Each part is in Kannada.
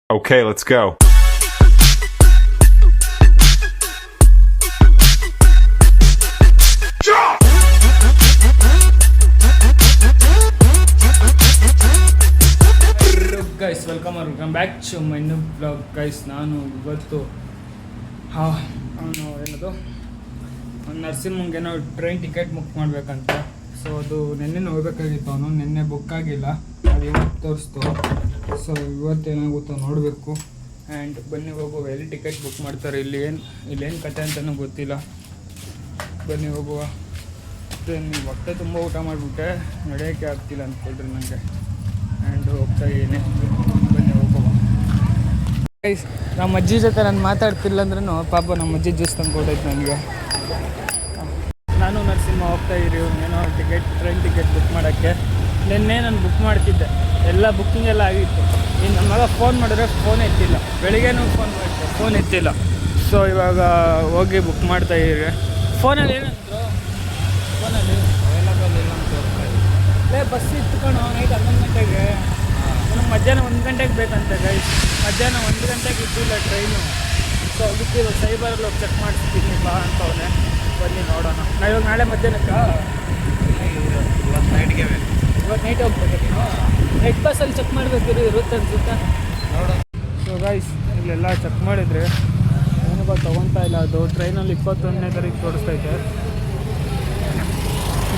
Okay, let's go. Guys welcome back to my new blog. Guys ನಾನು ಇವತ್ತು ಏನದು ನರಸಿಂಹಂಗೇನೋ ಟ್ರೈನ್ ಟಿಕೆಟ್ ಬುಕ್ ಮಾಡಬೇಕಂತ. ಸೊ ಅದು ನಿನ್ನೆ ಹೋಗ್ಬೇಕಾಗಿತ್ತು, ಅವನು ನಿನ್ನೆ ಬುಕ್ ಆಗಿಲ್ಲ, ಅದು ಇವತ್ತು ತೋರಿಸ್ತು. ಸೊ ಇವತ್ತೇನಾಗುತ್ತೋ ನೋಡಬೇಕು. ಆ್ಯಂಡ್ ಬನ್ನಿ ಹೋಗುವ, ಎಲ್ಲಿ ಟಿಕೆಟ್ ಬುಕ್ ಮಾಡ್ತಾರೆ, ಇಲ್ಲೇನು ಕತೆ ಅಂತಲೂ ಗೊತ್ತಿಲ್ಲ. ಬನ್ನಿ ಹೋಗುವ. ನೀವು ಹೊಟ್ಟೆ ತುಂಬ ಊಟ ಮಾಡಿಬಿಟ್ಟೆ, ನಡೆಯೋಕ್ಕೆ ಆಗ್ತಿಲ್ಲ ಅಂದ್ಕೊಳ್ರಿ ನನಗೆ. ಆ್ಯಂಡ್ ಹೋಗ್ತಾ ಇದ್ದೀನಿ, ಬನ್ನಿ ಹೋಗುವ. ಗೈಸ್ ನಮ್ಮ ಅಜ್ಜಿ ಜೊತೆ ನಾನು ಮಾತಾಡ್ತಿಲ್ಲ ಅಂದ್ರೂ ಪಾಪ ನಮ್ಮ ಅಜ್ಜಿ ಜ್ಯೂಸ್ ತಂದು ಕೊಟ್ಟೈತೆ ನನಗೆ. ನಾನು ನರಸಿಂಹ ಹೋಗ್ತಾ ಇದ್ದೀವಿ ಏನೋ ಟ್ರೈನ್ ಟಿಕೆಟ್ ಬುಕ್ ಮಾಡೋಕ್ಕೆ. ನಿನ್ನೆ ನಾನು ಬುಕ್ ಮಾಡ್ತಿದ್ದೆ, ಎಲ್ಲ ಬುಕ್ಕಿಂಗ್ ಎಲ್ಲ ಆಗಿತ್ತು. ಇನ್ನು ನಮ್ಮ ಮಗ ಫೋನ್ ಮಾಡಿದ್ರೆ ಫೋನ್ ಎತ್ತಿಲ್ಲ, ಬೆಳಿಗ್ಗೆನೂ ಫೋನ್ ಮಾಡಿದ್ದೆ, ಫೋನ್ ಎತ್ತಿಲ್ಲ. ಸೊ ಇವಾಗ ಹೋಗಿ ಬುಕ್ ಮಾಡ್ತಾ ಇದ್ದೀವಿ. ಫೋನಲ್ಲಿ ಏನಂದ್ರು, ಫೋನಲ್ಲಿ ಅವೈಲಬಲ್ ಇಲ್ಲ ಅಂತ ಹೋಗ್ತಾ ಇದ್ದೀವಿ. ಬಸ್ ಇತ್ಕೊಂಡು ನೈಟ್ 11 ಗಂಟೆಗೆ, ನನಗೆ ಮಧ್ಯಾಹ್ನ 1 ಗಂಟೆಗೆ ಬೇಕಂತೆ ಗೈಸ್. ಮಧ್ಯಾಹ್ನ 1 ಗಂಟೆಗೆ ಇದ್ದಿಲ್ಲ ಟ್ರೈನು. ಸೊ ಅದಕ್ಕೆ ಸೈಬರಲ್ಲಿ ಹೋಗಿ ಚೆಕ್ ಮಾಡಿಸ್ತೀನಿ ಬಾ ಅಂತವನೇ. ಬನ್ನಿ ನೋಡೋಣ. ಇವಾಗ ನಾಳೆ ಮಧ್ಯಾಹ್ನಕ್ಕೆ ಇವತ್ತು ನೈಟ್ ಹೋಗ್ಬೇಕು. ನೈಟ್ ಬಸ್ಸಲ್ಲಿ ಚೆಕ್ ಮಾಡಬೇಕು, ಇರುತ್ತೆ ಅನ್ಸುತ್ತೆ ನೋಡೋಣ. ಸೊ ಗೈಸ್ ಇಲ್ಲೆಲ್ಲ ಚೆಕ್ ಮಾಡಿದರೆ ಏನಪ್ಪ ತೊಗೊತಾ ಇಲ್ಲ. ಅದು ಟ್ರೈನಲ್ಲಿ 21ನೇ ತಾರೀಕು ತೋರಿಸ್ತೈತೆ.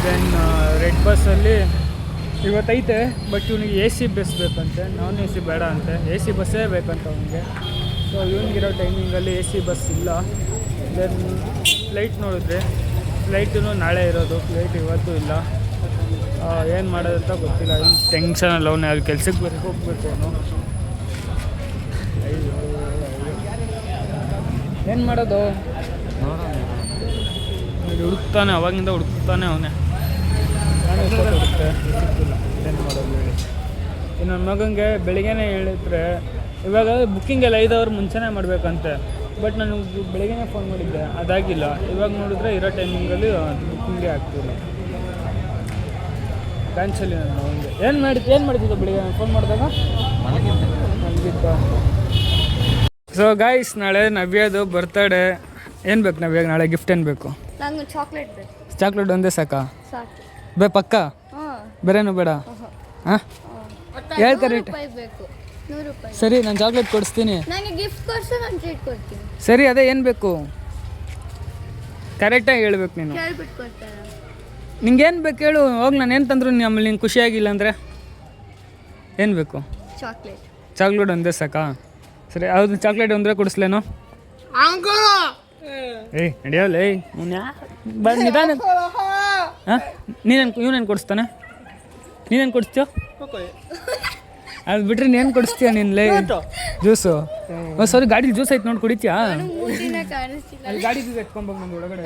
ದೆನ್ ರೆಡ್ ಬಸ್ಸಲ್ಲಿ ಇವತ್ತೈತೆ, ಬಟ್ ಇವನಿಗೆ AC ಬಸ್ ಬೇಕಂತೆ, ನಾನ್ AC ಬೇಡ ಅಂತೆ, AC ಬಸ್ಸೇ ಬೇಕಂತ ಅವನಿಗೆ. ಸೊ ಇವನಿಗಿರೋ ಟೈಮಿಂಗಲ್ಲಿ AC ಬಸ್ ಇಲ್ಲ. ದೆನ್ ಫ್ಲೈಟ್ ನೋಡಿದ್ರೆ ಫ್ಲೈಟೂ ನಾಳೆ ಇರೋದು, ಫ್ಲೈಟ್ ಇವತ್ತು ಇಲ್ಲ. ಏನು ಮಾಡೋದಂತ ಗೊತ್ತಿಲ್ಲ. ಏನು ಟೆನ್ಷನಲ್ಲಿ ಅವನೇ, ಅಲ್ಲಿ ಕೆಲ್ಸಕ್ಕೆ ಬೇರೆ ಹೋಗ್ಬೇಕು ಅವನು. ಏನು ಮಾಡೋದು ಹುಡುಕ್ತಾನೆ, ಅವಾಗಿಂದ ಹುಡುಕ್ತಾನೆ ಅವನೇ. ಹುಡುಕ್ತೆ ಸಿಕ್ತಿಲ್ಲ, ಏನು ಮಾಡೋದು ಹೇಳಿ. ಇನ್ನು ನನ್ನ ಮಗನಿಗೆ ಬೆಳಿಗ್ಗೆನೇ ಹೇಳಿದ್ರೆ, ಇವಾಗ ಬುಕ್ಕಿಂಗ್ ಎಲ್ಲ 5 ಅವರ್ ಮುಂಚೆನೇ ಮಾಡಬೇಕಂತೆ. ಬಟ್ ನಾನು ಬೆಳಗ್ಗೆನೇ ಫೋನ್ ಮಾಡಿದ್ದೆ, ಅದಾಗಿಲ್ಲ. ಇವಾಗ ನೋಡಿದ್ರೆ ಇರೋ ಟೈಮಿಂಗಲ್ಲಿ ಬುಕ್ಕಿಂಗೇ ಆಗ್ತಿಲ್ಲ. ಕ್ಯಾನ್ಸಲ್ ನಾನು ಅವನಿಗೆ. ಏನು ಮಾಡ್ತಿದ್ದೆ ಬೆಳಿಗ್ಗೆ ನಾನು ಫೋನ್ ಮಾಡಿದಾಗ ಮಲಗಿದ್ದ. ಸೊ ಗಾಯ್ಸ್ ನಾಳೆ ನವ್ಯದು ಬರ್ತಡೇ. ಏನು ಬೇಕು ನವ್ಯಾಗ ನಾಳೆ ಗಿಫ್ಟ್ ಏನು ಬೇಕು? ನಂಗೆ ಚಾಕ್ಲೇಟ್ ಬೇಕು. ಚಾಕ್ಲೇಟ್ ಒಂದೇ ಸಾಕಾ? ಸಾಕು. ಪಕ್ಕ ಬೇರೇನು ಬೇಡ? ಹಾಂ ಹೇಳ್ತಾರೆ ಬೇಕು. 100 ರೂಪಾಯಿ. ಸರಿ, ನಾನು ಚಾಕ್ಲೇಟ್ ಕೊಡಿಸ್ತೀನಿ. ನನಗೆ ಗಿಫ್ಟ್ ಕೊಡ್ಸು, ನಾನು ಟ್ರೀಟ್ ಕೊಡ್ತೀನಿ. ಸರಿ, ಅದೇ ಏನು ಬೇಕು ಕರೆಕ್ಟಾಗಿ ಹೇಳ್ಬೇಕು ನೀನು. ಕೇಳ್ಬಿಟ್ಟು ಕೊಡ್ತಾರೆ. ನಿಂಗೇನು ಬೇಕು ಹೇಳು, ಹೋಗಿ ನಾನು ಏನು ತಂದ್ರು ಆಮೇಲೆ ನಿಂಗೆ ಖುಷಿಯಾಗಿಲ್ಲ ಅಂದರೆ ಏನು ಬೇಕು? ಚಾಕ್ಲೇಟ್. ಚಾಕ್ಲೇಟ್ ಒಂದೇ ಸಾಕಾ? ಸರಿ, ಹೌದು, ಚಾಕ್ಲೇಟ್ ಒಂದೇ ಕೊಡಿಸ್ಲೇನು? ಏಯ್ ನಡೆಯೋಲ್ಲ, ಏಯ್ ನಿಧಾನ. ಹಾಂ ಇವನೇನು ಕೊಡಿಸ್ತಾನೆ? ನೀನೇನು ಕೊಡಿಸ್ತೀಯ? ಅದು ಬಿಟ್ರೆ ನೀನು ಕೊಡಿಸ್ತೀಯ ನೀನು? ಜ್ಯೂಸು? ಸಾರಿ, ಗಾಡೀಲಿ ಜ್ಯೂಸ್ ಐತೆ ನೋಡಿ, ಕುಡಿತೀಯಾ? ಅಲ್ಲಿ ಗಾಡಿ ಎತ್ಕೊಂಬೋಗಿ ನಂಗೆ ಒಳಗಡೆ.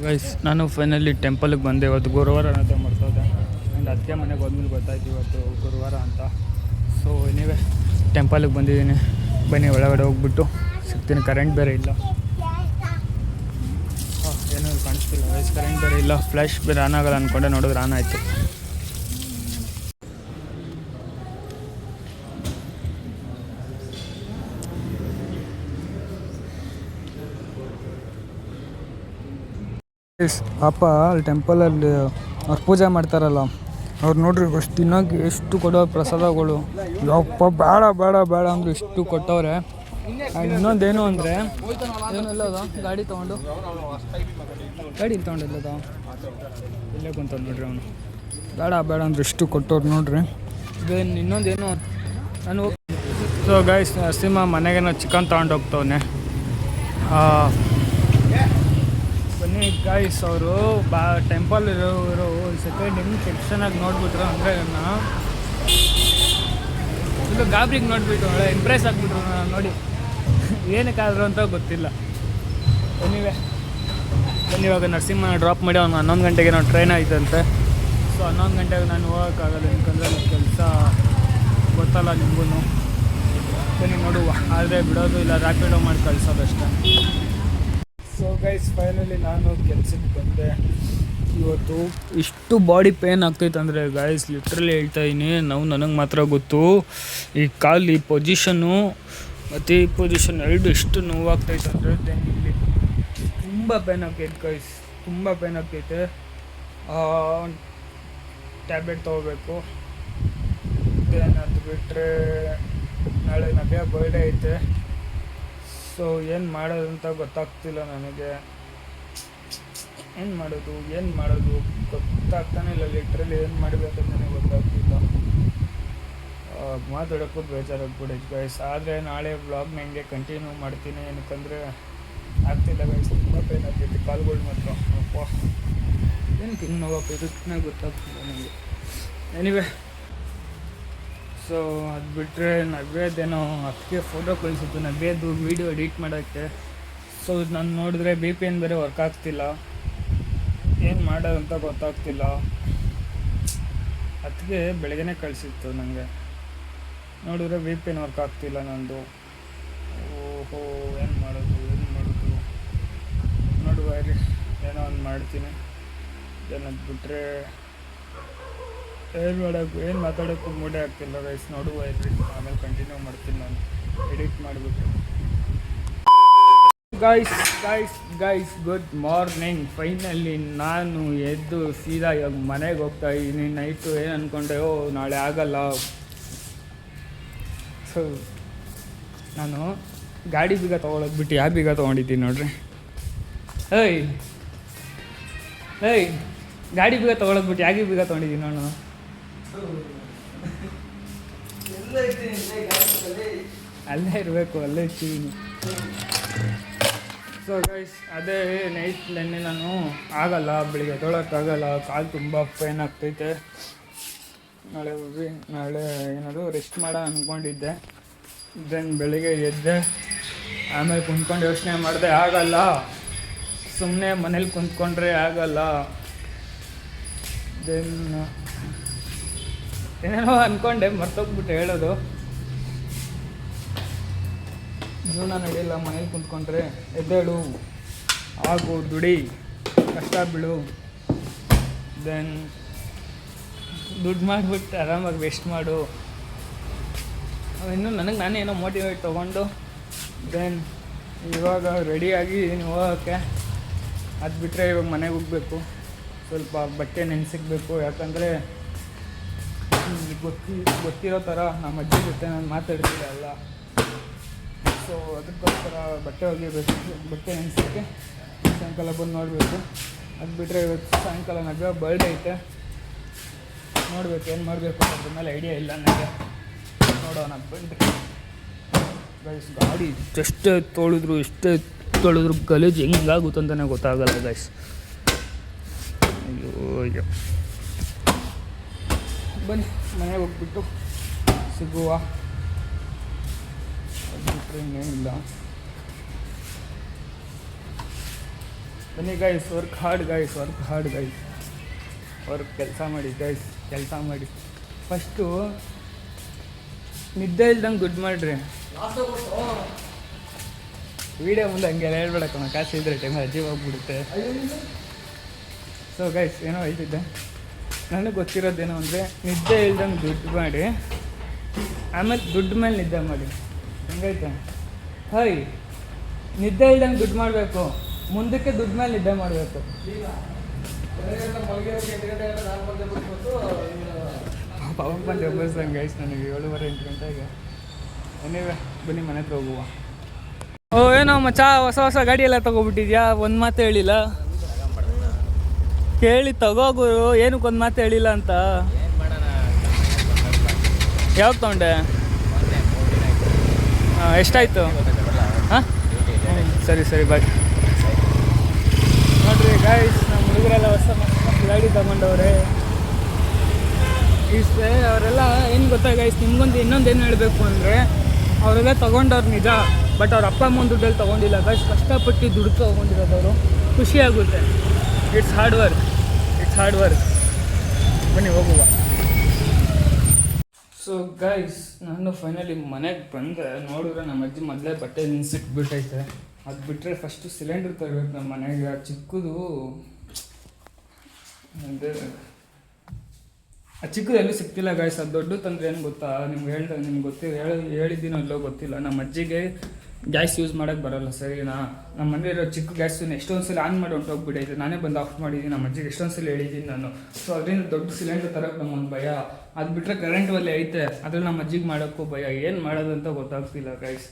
ಗೈಸ್ ನಾನು ಫೈನಲಿ ಟೆಂಪಲ್ಗೆ ಬಂದೆ. ಇವತ್ತು ಗುರುವಾರ ಅಂತ ಮಾಡ್ತದೆ. ಆ್ಯಂಡ್ ಅದಕ್ಕೆ ಮನೆಗೆ ಹೋದ್ಮೇಲೆ ಗೊತ್ತಾಯ್ತು ಇವತ್ತು ಗುರುವಾರ ಅಂತ. ಸೊ ನೀವೇ ಟೆಂಪಲ್ಗೆ ಬಂದಿದ್ದೀನಿ. ಬನ್ನಿ ಒಳಗಡೆ ಹೋಗ್ಬಿಟ್ಟು ಸಿಗ್ತೀನಿ. ಕರೆಂಟ್ ಬೇರೆ ಇಲ್ಲ, ಏನೂ ಕಾಣಿಸ್ತಿಲ್ಲ ಗೈಸ್, ಕರೆಂಟ್ ಬೇರೆ ಇಲ್ಲ. ಫ್ಲ್ಯಾಶ್ ಬೇರೆ ಆನ್ ಆಗಲ್ಲ ಅಂದ್ಕೊಂಡೆ, ನೋಡಿದ್ರೆ ಆನ್ ಆಯಿತು. ಪಾಪ ಅಲ್ಲಿ ಟೆಂಪಲಲ್ಲಿ ಅವ್ರು ಪೂಜೆ ಮಾಡ್ತಾರಲ್ಲ, ಅವ್ರು ನೋಡ್ರಿ ಅಷ್ಟು ತಿನ್ನೋಕೆ ಎಷ್ಟು ಕೊಡೋ ಪ್ರಸಾದಗಳು. ಯಪ್ಪ ಬೇಡ ಬೇಡ ಬೇಡ ಅಂದರು ಇಷ್ಟು ಕೊಟ್ಟವ್ರೆ. ಇನ್ನೊಂದೇನು ಅಂದರೆ ಏನೆಲ್ಲದ ಗಾಡಿ ತೊಗೊಂಡು ತೊಗೊಂಡಿಲ್ಲದ ಇಲ್ಲೇ ಕುಂತ ನೋಡ್ರಿ ಅವನು. ಬೇಡ ಬೇಡ ಅಂದ್ರೆ ಇಷ್ಟು ಕೊಟ್ಟವ್ರು ನೋಡ್ರಿ. ದೆನ್ ಇನ್ನೊಂದೇನು ನಾನು ಸೊ ಗೈಸ್ ನರಸಿಂಹ ಮನೆಗೇನೋ ಚಿಕನ್ ತೊಗೊಂಡು ಹೋಗ್ತವನೆ. ಬನ್ನಿ ಗಾಯ್ಸ್, ಅವರು ಟೆಂಪಲ್ ಇರೋರು ಸೆಕೆಂಡ್ ಹೆಂಗೆ ಸೆಕ್ಷನಾಗಿ ನೋಡ್ಬಿಟ್ರು ಅಂದರೆ ನನ್ನ ಇದು ಗಾಬ್ರಿಗೆ ನೋಡಿಬಿಟ್ಟು ಒಳ್ಳೆ ಇಂಪ್ರೆಸ್ ಆಗಿಬಿಟ್ರು ನೋಡಿ. ಏನಕ್ಕಾದ್ರು ಅಂತ ಗೊತ್ತಿಲ್ಲ. ಬನ್ನಿ ಇವಾಗ ನರಸಿಂಹನ ಡ್ರಾಪ್ ಮಾಡಿ ಅವ್ನು 11 ಗಂಟೆಗೆ ನಾವು ಟ್ರೈನ್ ಆಯ್ತಂತೆ. ಸೊ 11 ಗಂಟೆಗೆ ನಾನು ಹೋಗೋಕ್ಕಾಗಲ್ಲ, ಯಾಕಂದರೆ ಕೆಲಸ ಗೊತ್ತಲ್ಲ ನಿಮಗೂ. ಬನ್ನಿ ನೋಡುವ, ಆದರೆ ಬಿಡೋದು ಇಲ್ಲ, ರ್ಯಾಪಿಡೋ ಮಾಡಿ ಕಳಿಸೋದಷ್ಟೇ. ಸೊ ಗೈಸ್ ಫೈನಲಿ ನಾನು ಕೆಲ್ಸಕ್ಕೆ ಬಂದೆ. ಇವತ್ತು ಇಷ್ಟು ಬಾಡಿ ಪೇನ್ ಆಗ್ತೈತೆ ಅಂದರೆ ಗಾಯ್ಸ್ ಲಿಟ್ರಲಿ ಹೇಳ್ತಾ ಇದ್ದೀನಿ. ನನಗೆ ಮಾತ್ರ ಗೊತ್ತು ಈ ಕಾಲು ಈ ಪೊಸಿಷನ್ನು ಮತ್ತು ಈ ಪೊಸಿಷನ್ ಎರಡು ಎಷ್ಟು ನೋವಾಗ್ತೈತೆ ಅಂದರೆ ದೆನ್ ಇಲ್ಲಿ ತುಂಬ ಪೇನ್ ಆಗ್ತೈತೆ ಗೈಸ್, ತುಂಬ ಪೇನ್ ಆಗ್ತೈತೆ. ಟ್ಯಾಬ್ಲೆಟ್ ತೊಗೋಬೇಕು. ದೆನ್ ಅದು ಬಿಟ್ಟರೆ ನಾಳೆ ನವ್ಯ ಬರ್ಡೇ ಐತೆ. ಸೊ ಏನು ಮಾಡೋದಂತ ಗೊತ್ತಾಗ್ತಿಲ್ಲ ನನಗೆ. ಏನು ಮಾಡೋದು ಗೊತ್ತಾಗ್ತಾನೆ ಇಲ್ಲ. ಲಿಟ್ರಲಿ ಏನು ಮಾಡಬೇಕಂತ ನನಗೆ ಗೊತ್ತಾಗ್ತಿಲ್ಲ. ಮಾತಾಡೋಕ್ಕೂ ಬೇಜಾರಾಗ್ಬಿಡೈತೆ ಗೈಸ್. ಆದರೆ ನಾಳೆ ವ್ಲಾಗ್ನ ಹೆಂಗೆ ಕಂಟಿನ್ಯೂ ಮಾಡ್ತೀನಿ, ಏನಕ್ಕಂದರೆ ಆಗ್ತಿಲ್ಲ ಗೈಸ್, ತುಂಬ ಪೇನ್ ಆಗ್ತೈತಿ ಕಾಲುಗಳು ಮಾತ್ರ. ಅಪ್ಪ ಏನಕ್ಕೆ ಹಿಂಗೆ ನೋವಾಗ್ತೈತೆ ಗೊತ್ತಾಗ್ತಿಲ್ಲ ನನಗೆ. ಎನಿವೆ, ಸೊ ಅದು ಬಿಟ್ಟರೆ ನವ್ಯದೇನೋ ಅದಕ್ಕೆ ಫೋಟೋ ಕಳಿಸಿತ್ತು, ನವ್ಯದ್ದು ವೀಡಿಯೋ ಎಡಿಟ್ ಮಾಡೋಕ್ಕೆ. ಸೊ ನಾನು ನೋಡಿದ್ರೆ VPN ಬೇರೆ ವರ್ಕ್ ಆಗ್ತಿಲ್ಲ, ಏನು ಮಾಡೋದಂತ ಗೊತ್ತಾಗ್ತಿಲ್ಲ. ಅದಕ್ಕೆ ಬೆಳಗ್ಗೆನೇ ಕಳಿಸಿತ್ತು ನನಗೆ. ನೋಡಿದ್ರೆ VPN ವರ್ಕ್ ಆಗ್ತಿಲ್ಲ ನಂದು. ಓಹೋ, ಏನು ಮಾಡೋದು ನೋಡುವ ರೀ, ಏನೋ ಒಂದು ಮಾಡ್ತೀನಿ. ಏನದು ಬಿಟ್ಟರೆ ಏನು ಮಾತಾಡೋಕ್ಕೂ ಮೂಡೇ ಆಗ್ತಿಲ್ಲ ಗೈಸ್. ನೋಡುವ ಇರ್ರಿ, ಆಮೇಲೆ ಕಂಟಿನ್ಯೂ ಮಾಡ್ತೀನಿ ನಾನು ಎಡಿಟ್ ಮಾಡಿಬಿಟ್ಟು. Guys good morning. ಫೈನಲಿ ನಾನು ಎದ್ದು ಸೀದಾ ಇವಾಗ ಮನೆಗೆ ಹೋಗ್ತಾ ಇದ್ದೀನಿ. ನೈಟು ಏನು ಅಂದ್ಕೊಂಡೆ, ನಾಳೆ ಆಗಲ್ಲ. ಸೊ ನಾನು ಗಾಡಿ ಬೀಗ ತೊಗೊಳೋದ್ಬಿಟ್ಟು ಯಾವ ಬೀಗ ತೊಗೊಂಡಿದ್ದೀನಿ ನೋಡ್ರಿ. ಗಾಡಿ ಬೀಗ ತೊಗೊಳೋದ್ಬಿಟ್ಟು ಯಾಕೆ ಬೀಗ ತೊಗೊಂಡಿದ್ದೀನಿ ನಾನು. ಅಲ್ಲೇ ಇರಬೇಕು, ಅಲ್ಲೇ ಇರ್ತೀನಿ. ಸೊ ಗೈಸ್ ಅದೇ ನೈಟ್ ನೆನ್ನೆ ನಾನು ಆಗಲ್ಲ, ಬೆಳಿಗ್ಗೆ ಎದ್ದೊಳಕ್ಕಾಗಲ್ಲ, ಕಾಲು ತುಂಬ ಪೇನ್ ಆಗ್ತೈತೆ. ನಾಳೆ ಏನಾದರೂ ರೆಸ್ಟ್ ಮಾಡೋ ಅಂದ್ಕೊಂಡಿದ್ದೆ. ದೆನ್ ಬೆಳಿಗ್ಗೆ ಎದ್ದೆ, ಆಮೇಲೆ ಕುಂತ್ಕೊಂಡು ಯೋಚನೆ ಮಾಡಿದೆ, ಆಗಲ್ಲ, ಸುಮ್ಮನೆ ಮನೇಲಿ ಕುಂತ್ಕೊಂಡ್ರೆ ಆಗಲ್ಲ. ದೆನ್ ಏನೇನೋ ಅಂದ್ಕೊಂಡೆ, ಮರ್ತೋಗ್ಬಿಟ್ಟು ಹೇಳೋದು. ಜೀವನ ನಡೆಯಲ್ಲ ಮನೇಲಿ ಕುಂತ್ಕೊಂಡ್ರೆ. ಎದ್ದೇಳು, ಆಗು, ದುಡಿ, ಕಷ್ಟ ಬೀಳು, ದೆನ್ ದುಡ್ಡು ಮಾಡಿಬಿಟ್ಟು ಆರಾಮಾಗಿ ವೆಸ್ಟ್ ಮಾಡು. ಇನ್ನು ನನಗೆ ನಾನೇ ಏನೋ ಮೋಟಿವೇಟ್ ತೊಗೊಂಡು ದೆನ್ ಇವಾಗ ರೆಡಿಯಾಗಿ ಹೋಗೋಕ್ಕೆ. ಅದು ಬಿಟ್ಟರೆ ಇವಾಗ ಮನೆಗೆ ಹೋಗಬೇಕು, ಸ್ವಲ್ಪ ಬಟ್ಟೆ ನೆನೆಸಿಕ್ಬೇಕು. ಯಾಕಂದರೆ ಗೊತ್ತಿರೋ ಥರ ನಮ್ಮ ಅಜ್ಜಿ ಜೊತೆ ನಾನು ಮಾತಾಡ್ತಿಲ್ಲ. ಸೊ ಅದಕ್ಕೋಸ್ಕರ ಬಟ್ಟೆ ಒಗಿಬೇಕು, ಬಟ್ಟೆ ನೆನೆಸೋಕ್ಕೆ ಸಾಯಂಕಾಲ ಬಂದು ನೋಡಬೇಕು. ಅದು ಬಿಟ್ಟರೆ ಇವತ್ತು ಸಾಯಂಕಾಲ ನವ್ಯ ಬರ್ಡೇ ಐತೆ, ನೋಡಬೇಕು ಏನು ಮಾಡಬೇಕು ಅದ್ರ ಮೇಲೆ ಐಡಿಯಾ ಇಲ್ಲ ನನಗೆ. ನೋಡೋಣ ಬನ್ನಿ ಗೈಸ್. ಗಾಡಿ ಎಷ್ಟೇ ತೊಳೆದ್ರು ಗಲೀಜು ಹೆಂಗಾಗುತ್ತೆ ಅಂತಲೇ ಗೊತ್ತಾಗಲ್ಲ ಗೈಸ್. ಅಯ್ಯೋ ಬನ್ನಿ ಮನೆಗೆ ಹೋಗ್ಬಿಟ್ಟು ಸಿಗುವ. ಅದು ಬಿಟ್ಟರೆ ಇನ್ನೇನಿಲ್ಲ. ಬನ್ನಿ ಗೈಸ್, ವರ್ಕ್ ಹಾರ್ಡ್ ಗೈಸ್. ಕೆಲಸ ಮಾಡಿ ಗೈಸ್, ಕೆಲಸ ಮಾಡಿ. ಫಸ್ಟು ನಿದ್ದೆ ಇಲ್ದಂಗೆ ದುಡ್ಡು ಮಾಡಿರಿ. ವೀಡಿಯೋ ಮುಂದೆ ಹಂಗೆಲ್ಲ ಹೇಳ್ಬೇಡಕ್ಕ, ಕಾಸು ಇದ್ರೆ ಟೈಮ್ ಅಜ್ಜಿ ಹೋಗ್ಬಿಡುತ್ತೆ. ಸೊ ಗೈಸ್ ಏನೋ ಹೇಳ್ತಿದ್ದೆ, ನನಗೆ ಗೊತ್ತಿರೋದೇನೋ ಅಂದರೆ ನಿದ್ದೆ ಇಲ್ದಂಗೆ ದುಡ್ಡು ಮಾಡಿ, ಆಮೇಲೆ ದುಡ್ಡು ಮೇಲೆ ನಿದ್ದೆ ಮಾಡಿ. ಹೆಂಗೈತೆ? ನಿದ್ದೆ ಇಲ್ದಂಗೆ ದುಡ್ಡು ಮಾಡಬೇಕು, ಮುಂದಕ್ಕೆ ದುಡ್ಡು ಮೇಲೆ ನಿದ್ದೆ ಮಾಡಬೇಕು. ಪವನ್ ಪಂಚ ಎಬ್ಬರ್ಸಂಗೆ ಗೈಸ್ ನನಗೆ 7:30-8 ಗಂಟೆಗೆ. ಏನಿವೆ ಬನ್ನಿ ಮನೆ ಹತ್ರ ಹೋಗುವ. ಏನೋ ಮಚ್ಚ ಹೊಸ ಗಾಡಿ ಎಲ್ಲ ತೊಗೊಬಿಟ್ಟಿದ್ಯಾ, ಒಂದು ಮಾತು ಹೇಳಿಲ್ಲ. ಕೇಳಿ ತಗೋಗು, ಏನಕ್ಕೊಂದು ಮಾತು ಹೇಳಿಲ್ಲ ಅಂತ. ಯಾವಾಗ ತೊಗೊಂಡೆ? ಎಷ್ಟಾಯಿತು? ಹಾಂ ಸರಿ ಬಾಯ್. ನೋಡ್ರಿ ಗಾಯ್ಸ್, ನಮ್ಮ ಹುಡುಗರೆಲ್ಲ ಹೊಸ ಗಾಡಿ ತಗೊಂಡವ್ರೆ. ಅವರೆಲ್ಲ ಏನು ಗೊತ್ತಾ ಗೈಸ್, ನಿಮ್ಗೊಂದು ಇನ್ನೊಂದೇನು ಹೇಳಬೇಕು ಅಂದರೆ, ಅವರೆಲ್ಲ ತೊಗೊಂಡವ್ರು ನಿಜ, ಬಟ್ ಅವ್ರ ಅಪ್ಪ ಅಮ್ಮನ ದುಡ್ಡಲ್ಲಿ ತೊಗೊಂಡಿಲ್ಲ ಗೈಸ್. ಕಷ್ಟಪಟ್ಟು ದುಡ್ಡು ತೊಗೊಂಡಿರೋದವರು. ಖುಷಿಯಾಗುತ್ತೆ. It's hard work. ಬನ್ನಿ ಹೋಗುವ. ಸೊ ಗೈಸ್ ನಾನು ಫೈನಲಿ ಮನೆಗೆ ಬಂದೆ. ನೋಡಿದ್ರೆ ನಮ್ಮ ಅಜ್ಜಿ ಮೊದಲೇ ಬಟ್ಟೆ ನೆನೆಸಿಟ್ಬಿಟ್ಟೈತೆ. ಅದು ಬಿಟ್ಟರೆ ಫಸ್ಟು ಸಿಲಿಂಡರ್ ತರಬೇಕು ನಮ್ಮ ಮನೆಗೆ. ಚಿಕ್ಕದು ಅಂದರೆ ಆ ಚಿಕ್ಕದು ಎಲ್ಲೂ ಸಿಗ್ತಿಲ್ಲ ಗಾಯ್ಸ್. ಅದು ದೊಡ್ಡ ತಂದ್ರೆ ಏನು ಗೊತ್ತಾ, ನಿಮ್ಗೆ ಹೇಳಿದ್ದೀನೋ ಇಲ್ಲೋ ಗೊತ್ತಿಲ್ಲ. ನಮ್ಮ ಅಜ್ಜಿಗೆ ಗ್ಯಾಸ್ ಯೂಸ್ ಮಾಡೋಕ್ಕೆ ಬರೋಲ್ಲ ಸರಿನಾ. ನಮ್ಮ ಮನೇಲಿರೋ ಚಿಕ್ಕ ಗ್ಯಾಸನ್ನು ಎಷ್ಟೊಂದು ಸಲ ಆನ್ ಮಾಡಿ ಹೊಂಟೋಗ್ಬಿಟ್ಟೈತೆ. ನಾನೇ ಬಂದು ಆಫ್ ಮಾಡಿದ್ದೀನಿ. ನಮ್ಮ ಅಜ್ಜಿಗೆ ಎಷ್ಟೊಂದು ಸಲ ಹೇಳಿದ್ದೀನಿ ನಾನು. ಸೊ ಅದರಿಂದ ದೊಡ್ಡ ಸಿಲಿಂಡರ್ ತರೋಕ್ಕೆ ನಮ್ಮೊಂದು ಭಯ. ಅದು ಬಿಟ್ಟರೆ ಕರೆಂಟ್ ಒಲೆ ಐತೆ, ಅದ್ರಲ್ಲಿ ನಮ್ಮ ಅಜ್ಜಿಗೆ ಮಾಡೋಕ್ಕೂ ಭಯ. ಏನು ಮಾಡೋದು ಅಂತ ಗೊತ್ತಾಗ್ತಿಲ್ಲ ಗೈಸ್.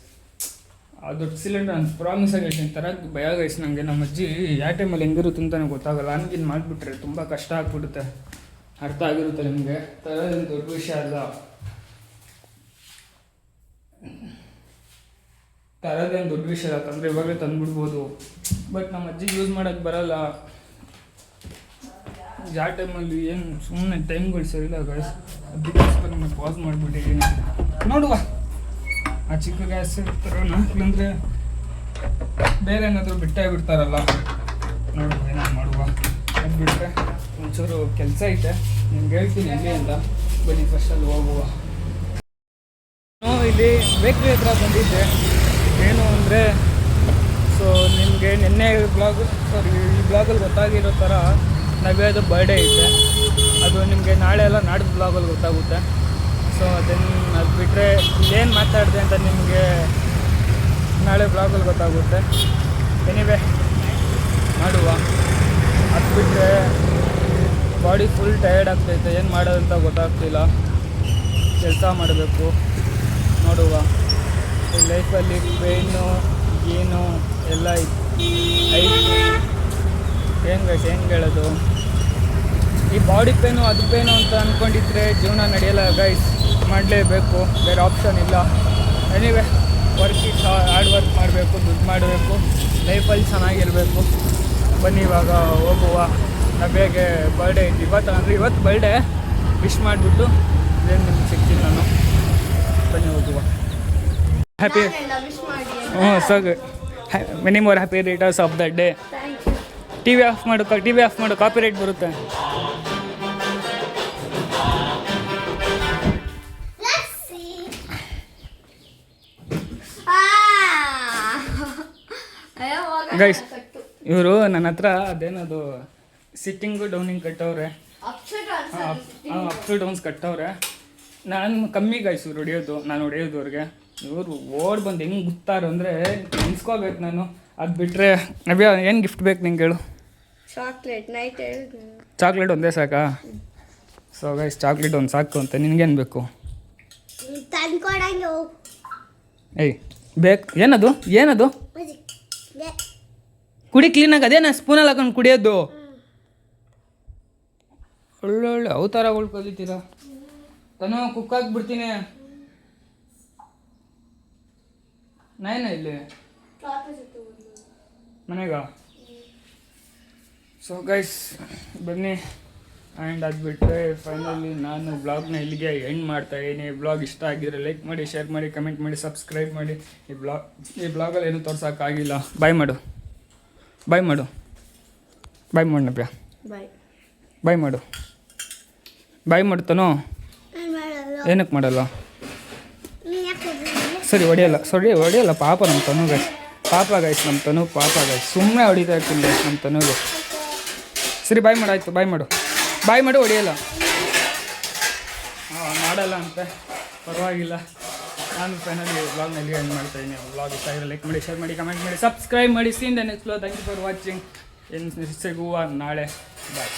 ಆ ದೊಡ್ಡ ಸಿಲಿಂಡರ್ ನಾನು ಪ್ರಾಮಿಸಾಗಿ ಹೇಳ್ತೀನಿ ತರಕ್ಕೆ ಭಯ ಗೈಸ್ ನನಗೆ. ನಮ್ಮ ಅಜ್ಜಿ ಯಾವ ಟೈಮಲ್ಲಿ ಹೆಂಗಿರುತ್ತೆ ಅಂತಲೇ ಗೊತ್ತಾಗಲ್ಲ. ನನಗಿನ್ನು ಮಾಡಿಬಿಟ್ರೆ ತುಂಬ ಕಷ್ಟ ಆಗ್ಬಿಡುತ್ತೆ. ಅರ್ಥ ಆಗಿರುತ್ತೆ ನಿಮಗೆ. ತರೋದೇನು ದೊಡ್ಡ ವಿಷಯ ಅಲ್ಲ, ತರೋದೇನು ದೊಡ್ಡ ವಿಷಯ ಅಲ್ಲ. ತಂದರೆ ಇವಾಗಲೇ ತಂದುಬಿಡ್ಬೋದು. ಬಟ್ ನಮ್ಮ ಅಜ್ಜಿಗೆ ಯೂಸ್ ಮಾಡೋಕ್ಕೆ ಬರೋಲ್ಲ. ಯಾವ ಟೈಮಲ್ಲಿ ಏನು ಸುಮ್ಮನೆ ಟೈಮ್ಗಳು ಸರಿಯಿಲ್ಲ ಗೈಸ್. ಅದಕ್ಕೋಸ್ಕರ ನಾನು ಪಾಸ್ ಮಾಡಿಬಿಟ್ಟಿದ್ದೀನಿ. ನೋಡುವ ಆ ಚಿಕ್ಕ ಗ್ಯಾಸ್ ತರೋಣ, ಇಲ್ಲಾಂದರೆ ಬೇರೆ ಏನಾದರೂ ಬಿಟ್ಟೇ ಬಿಡ್ತಾರಲ್ಲ. ನೋಡುವ ಏನಾದ್ರು ಮಾಡುವ. ಅದು ಬಿಟ್ಟರೆ ಒಂಚೂರು ಕೆಲಸ ಐತೆ, ನಿಮ್ಗೆ ಹೇಳ್ತೀನಿ ಎಲ್ಲಿ ಅಂತ. ಬನ್ನಿ ಫಸ್ಟಲ್ಲಿ ಹೋಗುವ. ಇಲ್ಲಿ ಬೇಕ್ರಿ ಹತ್ರ ಬಂದಿದ್ದೆ. ಏನು ಅಂದರೆ ಸೊ ನಿಮಗೆ ನಿನ್ನೆ ಬ್ಲಾಗ್ ಈ ಬ್ಲಾಗಲ್ಲಿ ಗೊತ್ತಾಗಿರೋ ಥರ ನವ್ಯದು ಬರ್ಡೇ ಐತೆ. ಅದು ನಿಮಗೆ ನಾಳೆ ಎಲ್ಲ ನಾಡ್ದು ಬ್ಲಾಗಲ್ಲಿ ಗೊತ್ತಾಗುತ್ತೆ. ಸೊ ಅದನ್ನು ಅದು ಬಿಟ್ಟರೆ ಏನು ಮಾತಾಡಿದೆ ಅಂತ ನಿಮಗೆ ನಾಳೆ ಬ್ಲಾಗಲ್ಲಿ ಗೊತ್ತಾಗುತ್ತೆ. ಎನಿವೆ ಮಾಡುವ. ಅದು ಬಿಟ್ಟರೆ ಬಾಡಿ ಫುಲ್ ಟಯರ್ಡ್ ಆಗ್ತೈತೆ. ಏನು ಮಾಡೋದಂತ ಗೊತ್ತಾಗ್ತಿಲ್ಲ. ಕೆಲಸ ಮಾಡಬೇಕು. ನೋಡುವ ಈ ಲೈಫಲ್ಲಿ ಪೇನು ಏನು ಎಲ್ಲ ಐತಿ. ಏನು ಗೈಸ್ ಹೆಂಗೆ ಹೇಳೋದು, ಈ ಬಾಡಿ ಪೇನು ಅದು ಪೇನು ಅಂತ ಅಂದ್ಕೊಂಡಿದ್ರೆ ಜೀವನ ನಡೆಯಲ್ಲ ಗೈಸ್. ಮಾಡಲೇಬೇಕು, ಬೇರೆ ಆಪ್ಷನ್ ಇಲ್ಲ. ಎನಿವೆ ಹಾರ್ಡ್ ವರ್ಕ್ ಮಾಡಬೇಕು, ದುಡ್ಡು ಮಾಡಬೇಕು, ಲೈಫಲ್ಲಿ ಚೆನ್ನಾಗಿರಬೇಕು. ಬನ್ನಿ ಇವಾಗ ಹೋಗುವ. ನವ್ಯಗೆ ಬರ್ಡೇ ಐತಿ ಇವತ್ತು. ಅಂದರೆ ಇವತ್ತು ಬರ್ಡೇ ವಿಶ್ ಮಾಡಿಬಿಟ್ಟು ಏನು ನಿಮ್ಗೆ ಸಿಗ್ತೀನಿ ನಾನು. ಬನ್ನಿ ಹೋಗುವ. Happy sir many more happy returns of the day. T V off ಮಾಡು ಕಾಪಿ ರೈಟ್ ಬರುತ್ತೆ. ಗೈಸ್ ಇವರು ನನ್ನ ಹತ್ರ ಅದೇನದು ಸಿಟ್ಟಿಂಗು ಡೌನಿಂಗ್ ಕಟ್ಟವ್ರೆ. ಅಪ್ ಟು ಡೌನ್ಸ್ ಕಟ್ಟವ್ರೆ. ನಾನು ಕಮ್ಮಿ ಗೈಸ್ ಇವ್ರು ಹೊಡಿಯೋದು, ನಾನು ಹೊಡಿಯೋದು ಅವ್ರಿಗೆ. ಇವರು ಓಡ್ ಬಂದು ಹೆಂಗೆ ಗುತ್ತಾರು ಅಂದರೆ ನೆನ್ಸ್ಕೋಬೇಕು ನಾನು. ಅದು ಬಿಟ್ಟರೆ ನವ್ಯ ಏನು ಗಿಫ್ಟ್ ಬೇಕು ನಿಂಗೆ ಹೇಳು? ಚಾಕ್ಲೇಟ್ ಒಂದೇ ಸಾಕಾ? ಸೊ ಗೈಸ್ ಚಾಕ್ಲೇಟ್ ಒಂದು ಸಾಕು ಅಂತ. ನಿನಗೇನು ಬೇಕು? ಏಯ್ ಬೇಕು. ಏನದು ಕುಡಿ ಕ್ಲೀನಾಗಿ. ಅದೇನ ಸ್ಪೂನಲ್ಲಿ ಹಾಕೊಂಡು ಕುಡಿಯೋದು? ಒಳ್ಳೊಳ್ಳೆ ಅವತಾರಗಳು ಕಲಿತೀರಾ. ತನೋ ಕುಕ್ ಹಾಕ್ಬಿಡ್ತೀನಿ. ನಾಯನ ಇಲ್ಲಿ ಮನೆಗ. ಸೊ ಗೈಸ್ ಬನ್ನಿ. ಆ್ಯಂಡ್ ಅದು ಬಿಟ್ಟರೆ ಫೈನಲಿ ನಾನು ಬ್ಲಾಗ್ನ ಇಲ್ಲಿಗೆ ಎಂಡ್ ಮಾಡ್ತಾಯಿದ್ದೀನಿ. ಬ್ಲಾಗ್ ಇಷ್ಟ ಆಗಿದ್ರೆ ಲೈಕ್ ಮಾಡಿ, ಶೇರ್ ಮಾಡಿ, ಕಮೆಂಟ್ ಮಾಡಿ, ಸಬ್ಸ್ಕ್ರೈಬ್ ಮಾಡಿ. ಈ ಬ್ಲಾಗಲ್ಲಿ ಏನೂ ತೋರ್ಸೋಕ್ಕಾಗಿಲ್ಲ. ಬಾಯ್ ಮಾಡು ನವ್ಯ. ಬಾಯ್ ಮಾಡ್ತಾನೋ? ಏನಕ್ಕೆ ಮಾಡಲ್ಲ? ಸರಿ ಹೊಡಿಯಲ್ಲ ಪಾಪ ನಮ್ಮ ತನು ಗೈಸ್. ನಮ್ಮ ತನು ಪಾಪ ಗೈಸ್. ಸುಮ್ಮನೆ ಹೊಡಿತಾ ಇರ್ತೀನಿ ಗೈಸ್ ನಮ್ಮ ತನುಗೆ. ಸರಿ ಬಾಯ್ ಮಾಡಾಯ್ತು. ಬಾಯ್ ಮಾಡು ಹೊಡಿಯಲ್ಲ. ಮಾಡಲ್ಲ ಅಂತ ಪರವಾಗಿಲ್ಲ. ನಾನು ಫೈನಲಿ ವ್ಲಾಗ್ನಲ್ಲಿ ಎಂಡ್ ಮಾಡ್ತಾಯಿದ್ದೀನಿ. ವ್ಲಾಗ್ ಇಷ್ಟ ಆಗಿರೋ ಲೈಕ್ ಮಾಡಿ, ಶೇರ್ ಮಾಡಿ, ಕಮೆಂಟ್ ಮಾಡಿ, ಸಬ್ಸ್ಕ್ರೈಬ್ ಮಾಡಿ. See in the next vlog. Thank you for watching. ಏನು ಸಿಗುವ ನಾಳೆ. ಬಾಯ್.